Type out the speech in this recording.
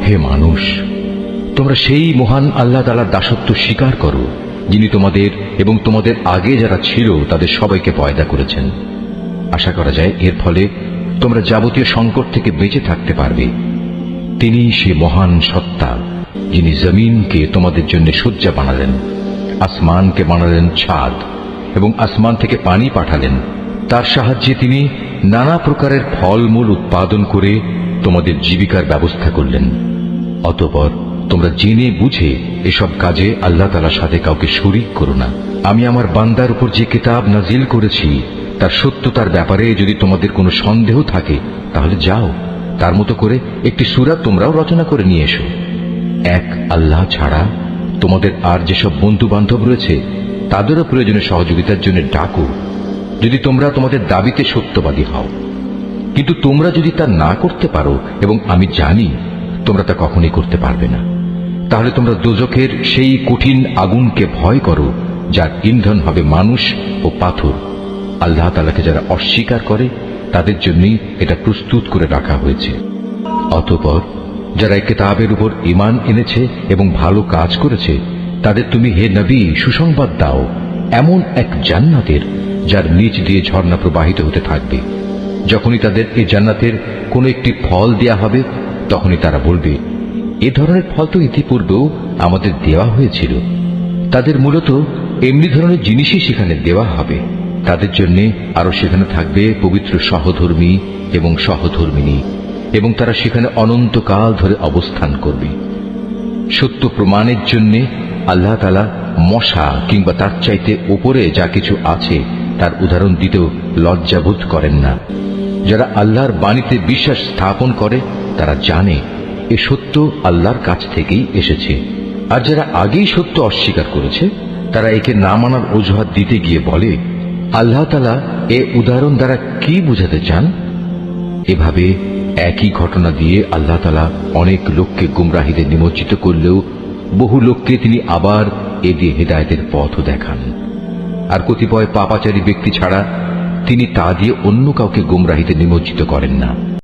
হে মানুষ, তোমরা সেই মহান আল্লাহ তাআলার দাসত্ব স্বীকার করো, যিনি তোমাদের এবং তোমাদের আগে যারা ছিল তাদের সবাইকে পয়দা করেছেন। আশা করা যায় এর ফলে তোমরা যাবতীয় সংকট থেকে বেঁচে থাকতে পারবে। তিনি সে মহান সত্তা, যিনি জমিনকে তোমাদের জন্য শয্যা বানালেন, আসমানকে বানালেন ছাদ এবং আসমান থেকে পানি পাঠালেন। তার সাহায্যে তিনি নানা প্রকারের ফলমূল উৎপাদন করে তোমাদের জীবিকার ব্যবস্থা করলেন। অতঃপর তোমরা জেনে বুঝে এসব কাজে আল্লাহ তাআলার সাথে কাউকে শরীক করো না। আমি আমার বান্দার উপর যে কিতাব নাজিল করেছি তার সত্যতার ব্যাপারে যদি তোমাদের কোনো সন্দেহ থাকে তাহলে যাও, তার মতো করে একটি সূরা তোমরাও রচনা করে নিয়ে এসো। এক আল্লাহ ছাড়া তোমাদের আর যেসব বন্ধু বান্ধব রয়েছে তাদেরও প্রয়োজনে সহযোগিতার জন্য ডাকো, যদি তোমরা তোমাদের দাবিতে সত্যবাদী হও। কিন্তু তোমরা যদি তা না করতে পারো, এবং আমি জানি তোমরা তা কখনই করতে পারবে না, তাহলে তোমরা দোজখের সেই কঠিন আগুনকে ভয় করো, যার ইন্ধন হবে মানুষ ও পাথর। আল্লাহ তাআলাকে যারা অস্বীকার করে তাদের জন্যই এটা প্রস্তুত করে রাখা হয়েছে। অতঃপর যারা এই কিতাবের উপর ঈমান এনেছে এবং ভালো কাজ করেছে তাদের তুমি হে নবী সুসংবাদ দাও এমন এক জান্নাতের, যার নিচ দিয়ে ঝর্ণা প্রবাহিত হতে থাকবে। যখনই তাদের এই জান্নাতের কোনো একটি ফল দেয়া হবে তখনই তারা বলবে, এ ধরনের ফল তো ইতিপূর্বেও আমাদের দেওয়া হয়েছিল। তাদের মূলত এমনি ধরনের জিনিসই সেখানে দেওয়া হবে। তাদের জন্য আরো সেখানে থাকবে পবিত্র সহধর্মী এবং সহধর্মিনী, এবং তারা সেখানে অনন্তকাল ধরে অবস্থান করবে। সত্য প্রমাণের জন্য আল্লাহ তাআলা মশা কিংবা তার চাইতে উপরে যা কিছু আছে তার উদাহরণ দিতেও লজ্জাবোধ করেন না। যারা আল্লাহর বাণীতে বিশ্বাস স্থাপন করে তারা জানে এ সত্য আল্লাহর কাছ থেকেই এসেছে। আর যারা আগেই সত্য অস্বীকার করেছে তারা একে না মানার অজুহাত দিতে গিয়ে বলে, আল্লাহ তাআলা এ উদাহরণ দ্বারা কি বুঝাতে চান? এভাবে একই ঘটনা দিয়ে আল্লাহ তাআলা অনেক লোককে গুমরাহিতে নিমজ্জিত করলেও বহু লোককে তিনি আবার এ দিয়ে হেদায়েতের পথও দেখান। আর কতিপয় পাপাচারী ব্যক্তি ছাড়া তিনি তা দিয়ে অন্য কাউকে গুমরাহিতে নিমজ্জিত করেন না।